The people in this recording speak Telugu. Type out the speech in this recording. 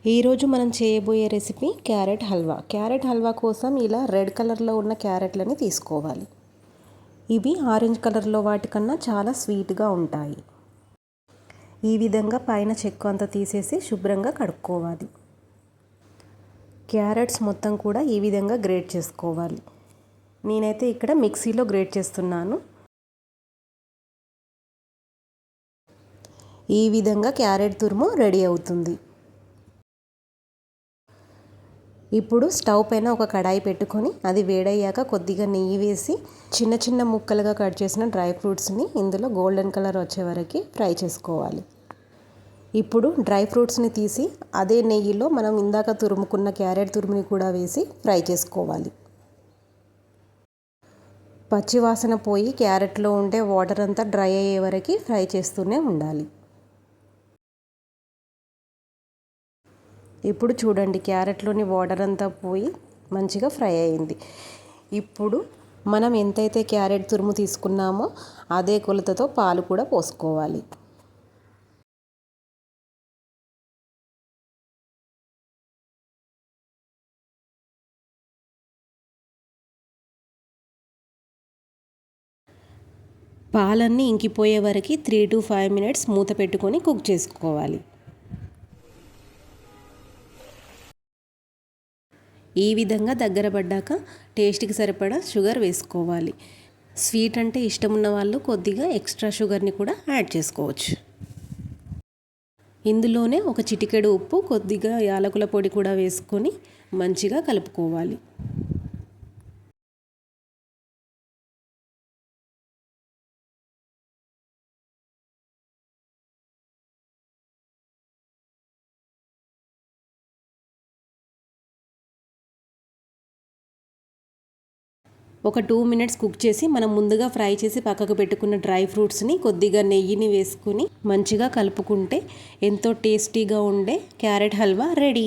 ఈరోజు మనం చేయబోయే recipe carrot halwa. Carrot halwa కోసం ఇలా రెడ్ కలర్లో ఉన్న క్యారెట్లని తీసుకోవాలి. ఇవి ఆరెంజ్ కలర్లో వాటికన్నా చాలా స్వీట్గా ఉంటాయి. ఈ విధంగా పైన చెక్కు అంతా తీసేసి శుభ్రంగా కడుక్కోవాలి. క్యారెట్స్ మొత్తం కూడా ఈ విధంగా గ్రేట్ చేసుకోవాలి. నేనైతే ఇక్కడ మిక్సీలో గ్రేట్ చేస్తున్నాను. ఈ విధంగా క్యారెట్ తురుము రెడీ అవుతుంది. ఇప్పుడు స్టవ్ పైన ఒక కడాయి పెట్టుకొని అది వేడయ్యాక కొద్దిగా నెయ్యి వేసి చిన్న చిన్న ముక్కలుగా కట్ చేసిన డ్రై ఫ్రూట్స్ని ఇందులో గోల్డెన్ కలర్ వచ్చే వరకు ఫ్రై చేసుకోవాలి. ఇప్పుడు డ్రై ఫ్రూట్స్ని తీసి అదే నెయ్యిలో మనం ఇందాక తురుముకున్న క్యారెట్ తురుముని కూడా వేసి ఫ్రై చేసుకోవాలి. పచ్చివాసన పోయి క్యారెట్లో ఉండే వాటర్ అంతా డ్రై అయ్యే వరకు ఫ్రై చేస్తూనే ఉండాలి. ఇప్పుడు చూడండి, క్యారెట్లోని వాటర్ అంతా పోయి మంచిగా ఫ్రై అయింది. ఇప్పుడు మనం ఎంతైతే క్యారెట్ తురుము తీసుకున్నామో అదే కొలతతో పాలు కూడా పోసుకోవాలి. పాలన్నీ ఇంకిపోయే వరకు 3 to 5 minutes మూత పెట్టుకొని కుక్ చేసుకోవాలి. ఈ విధంగా దగ్గర పడ్డాక టేస్ట్కి సరిపడా షుగర్ వేసుకోవాలి. స్వీట్ అంటే ఇష్టం ఉన్న వాళ్ళు కొద్దిగా ఎక్స్ట్రా షుగర్ని కూడా యాడ్ చేసుకోవచ్చు. ఇందులోనే ఒక చిటికెడు ఉప్పు, కొద్దిగా యాలకుల పొడి కూడా వేసుకొని మంచిగా కలుపుకోవాలి. ఒక 2 minutes కుక్ చేసి మనం ముందుగా ఫ్రై చేసి పక్కకు పెట్టుకున్న డ్రై ఫ్రూట్స్ని కొద్దిగా నెయ్యిని వేసుకుని మంచిగా కలుపుకుంటే ఎంతో టేస్టీగా ఉండే క్యారెట్ హల్వా రెడీ.